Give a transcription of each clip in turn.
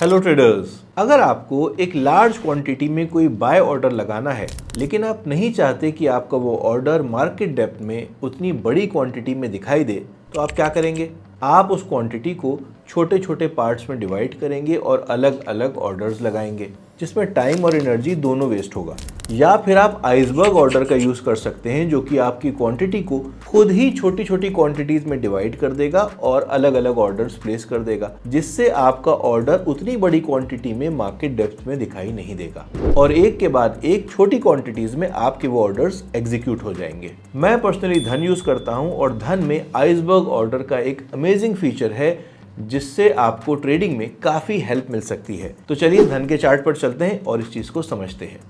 Hello traders, अगर आपको एक लार्ज क्वांटिटी में कोई बाय ऑर्डर लगाना है लेकिन आप नहीं चाहते कि आपका वो ऑर्डर मार्केट डेप्थ में उतनी बड़ी क्वांटिटी में दिखाई दे, तो आप क्या करेंगे? आप उस क्वांटिटी को छोटे छोटे पार्ट्स में डिवाइड करेंगे और अलग अलग ऑर्डर्स लगाएंगे जिसमें टाइम और एनर्जी दोनों वेस्ट होगा। या फिर आप आइसबर्ग ऑर्डर का यूज़ कर सकते हैं जो कि आपकी क्वांटिटी को खुद ही छोटी छोटी क्वांटिटीज में डिवाइड कर देगा और अलग अलग ऑर्डर्स प्लेस कर देगा, जिससे आपका ऑर्डर उतनी बड़ी क्वांटिटी में मार्केट डेप्थ में दिखाई नहीं देगा और एक के बाद एक छोटी क्वांटिटीज में आपके वो ऑर्डर्स एग्जीक्यूट हो जाएंगे। मैं पर्सनली धन यूज करता हूं और धन में आइसबर्ग ऑर्डर का एक अमेजिंग फीचर है जिससे आपको ट्रेडिंग में काफी हेल्प मिल सकती है। तो चलिए धन के चार्ट पर चलते हैं और इस चीज को समझते हैं।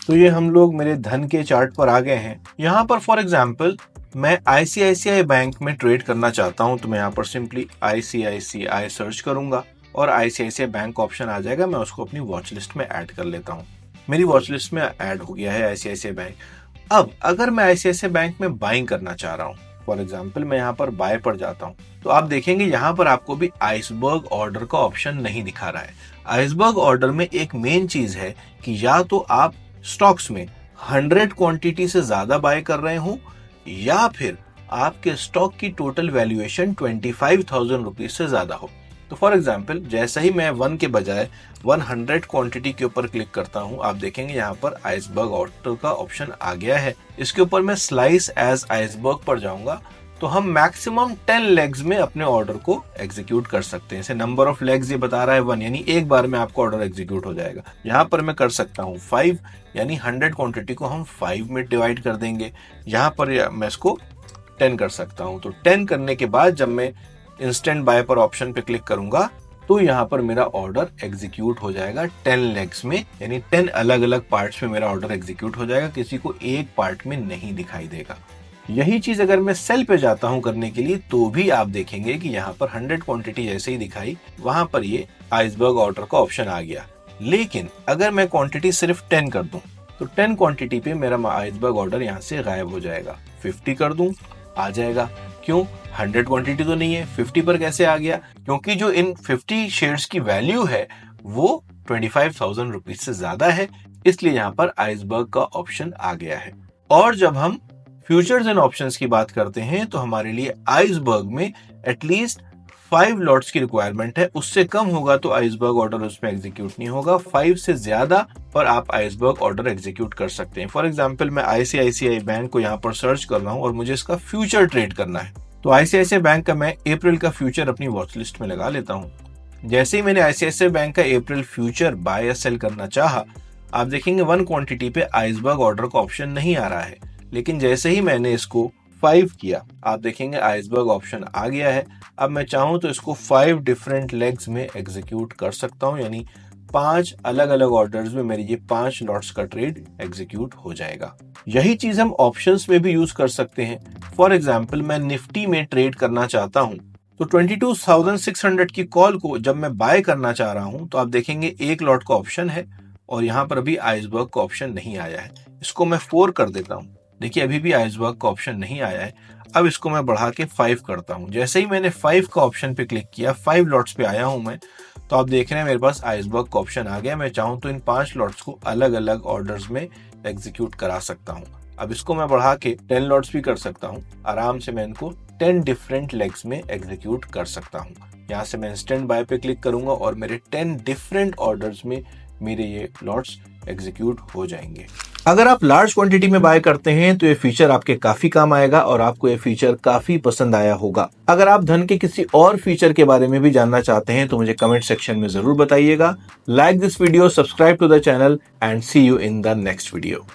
तो ये हम लोग मेरे धन के चार्ट पर आ गए हैं। यहाँ पर फॉर एग्जांपल मैं आईसीआईसीआई बैंक में ट्रेड करना चाहता हूँ, तो मैं यहाँ पर सिंपली आईसीआईसीआई सर्च करूंगा और आईसीआईसीआई बैंक ऑप्शन आ जाएगा। मैं उसको अपनी वॉच लिस्ट में ऐड कर लेता हूँ। मेरी वॉच लिस्ट में ऐड हो गया है आईसीआईसीआई बैंक। अब अगर मैं आईसीआईसीआई बैंक में बाइंग करना चाह रहा हूँ, फॉर एग्जाम्पल मैं यहाँ पर बाय पर जाता हूँ, तो आप देखेंगे यहाँ पर आपको भी आइसबर्ग ऑर्डर का ऑप्शन नहीं दिखा रहा है। आइसबर्ग ऑर्डर में एक मेन चीज है कि या तो आप स्टॉक्स में 100 क्वांटिटी से ज्यादा बाय कर रहे हो या फिर आपके स्टॉक की टोटल वैल्यूएशन 25,000 रुपीज से ज्यादा हो। तो फॉर एग्जांपल जैसे ही मैं 1 के बजाय 100 क्वांटिटी के ऊपर क्लिक करता हूं, आप देखेंगे यहाँ पर आइसबर्ग ऑर्डर का ऑप्शन आ गया है। इसके ऊपर मैं स्लाइस एज आइसबर्ग पर जाऊंगा तो हम मैक्सिमम 10 लेग्स में अपने ऑर्डर को एग्जीक्यूट कर सकते हैं। जैसे नंबर ऑफ लेग्स ये बता रहा है 1, यानी एक बार में आपका ऑर्डर एग्जीक्यूट हो जाएगा। यहाँ पर मैं कर सकता हूँ 5, यानी 100 क्वांटिटी को हम 5 में डिवाइड कर देंगे। यहाँ पर मैं इसको 10 कर सकता हूँ। तो 10 करने के बाद जब मैं इंस्टेंट बाय पर ऑप्शन पे क्लिक करूंगा तो यहाँ पर मेरा ऑर्डर एग्जीक्यूट हो जाएगा 10 लेग्स में, यानी 10 अलग अलग पार्ट्स में मेरा ऑर्डर एग्जीक्यूट हो जाएगा, किसी को एक पार्ट में नहीं दिखाई देगा। यही चीज अगर मैं सेल पे जाता हूं करने के लिए तो भी आप देखेंगे कि यहाँ पर 100 क्वांटिटी जैसे ही दिखाई, वहां पर ये आइसबर्ग ऑर्डर का ऑप्शन आ गया। लेकिन अगर मैं क्वांटिटी सिर्फ 10 कर दूं तो 10 क्वांटिटी पे मेरा आइसबर्ग ऑर्डर यहाँ से गायब हो जाएगा। 50 कर दूं, आ जाएगा। क्यों? 100 क्वांटिटी तो नहीं है, 50 पर कैसे आ गया? क्योंकि जो इन 50 शेयर्स की वैल्यू है वो 25,000 रुपीज से ज्यादा है, इसलिए यहाँ पर आइसबर्ग का ऑप्शन आ गया है। और जब हम फ्यूचर्स एंड ऑप्शंस की बात करते हैं तो हमारे लिए आइसबर्ग में एटलीस्ट 5 लॉट्स की रिक्वायरमेंट है। उससे कम होगा तो आइसबर्ग ऑर्डर उसमें एग्जीक्यूट नहीं होगा। 5 से ज्यादा पर आप आइसबर्ग ऑर्डर एग्जीक्यूट कर सकते हैं। फॉर एग्जांपल मैं आईसीआईसीआई बैंक को यहाँ पर सर्च कर रहा हूँ और मुझे इसका फ्यूचर ट्रेड करना है, तो आईसीआईसीआई बैंक का मैं अप्रैल का फ्यूचर अपनी वॉच लिस्ट में लगा लेता हूँ। जैसे ही मैंने आईसीआईसीआई बैंक का अप्रैल फ्यूचर बाय या सेल करना चाहा, आप देखेंगे 1 क्वांटिटी पे आइसबर्ग ऑर्डर का ऑप्शन नहीं आ रहा है। लेकिन जैसे ही मैंने इसको 5 किया, आप देखेंगे आइसबर्ग ऑप्शन आ गया है। अब मैं चाहूं तो इसको 5 डिफरेंट लेग्स में एग्जीक्यूट कर सकता हूं, यानी 5 अलग अलग ऑर्डर्स में मेरी ये 5 लॉट्स का ट्रेड एग्जीक्यूट हो जाएगा। यही चीज हम ऑप्शंस में भी यूज कर सकते हैं। फॉर एग्जांपल मैं निफ्टी में ट्रेड करना चाहता हूं, तो 22,600 की कॉल को जब मैं बाय करना चाह रहा हूं तो आप देखेंगे 1 लॉट का ऑप्शन है और यहाँ पर अभी आइसबर्ग का ऑप्शन नहीं आया है। इसको मैं 4 कर देता हूँ। देखिए अभी भी आइसबर्ग का ऑप्शन नहीं आया है। अब इसको मैं बढ़ा के 5 करता हूं। जैसे ही मैंने 5 का ऑप्शन पे क्लिक किया, 5 लॉट्स पे आया हूं मैं, तो आप देख रहे हैं मेरे पास आइसबर्ग का ऑप्शन आ गया। मैं चाहूं तो इन 5 लॉट्स को अलग अलग ऑर्डर्स में एग्जीक्यूट करा सकता हूं। अब इसको मैं बढ़ा के 10 लॉट्स भी कर सकता हूं। आराम से मैं इनको 10 डिफरेंट लेग्स में एग्जीक्यूट कर सकता हूं। यहाँ से मैं इंस्टेंट बाय पे क्लिक करूंगा और मेरे 10 डिफरेंट ऑर्डर्स में मेरे ये लॉट्स एग्जीक्यूट हो जाएंगे। अगर आप लार्ज क्वांटिटी में बाय करते हैं तो ये फीचर आपके काफी काम आएगा और आपको ये फीचर काफी पसंद आया होगा। अगर आप धन के किसी और फीचर के बारे में भी जानना चाहते हैं तो मुझे कमेंट सेक्शन में जरूर बताइएगा। Like this video, subscribe to the channel and see you in the next video.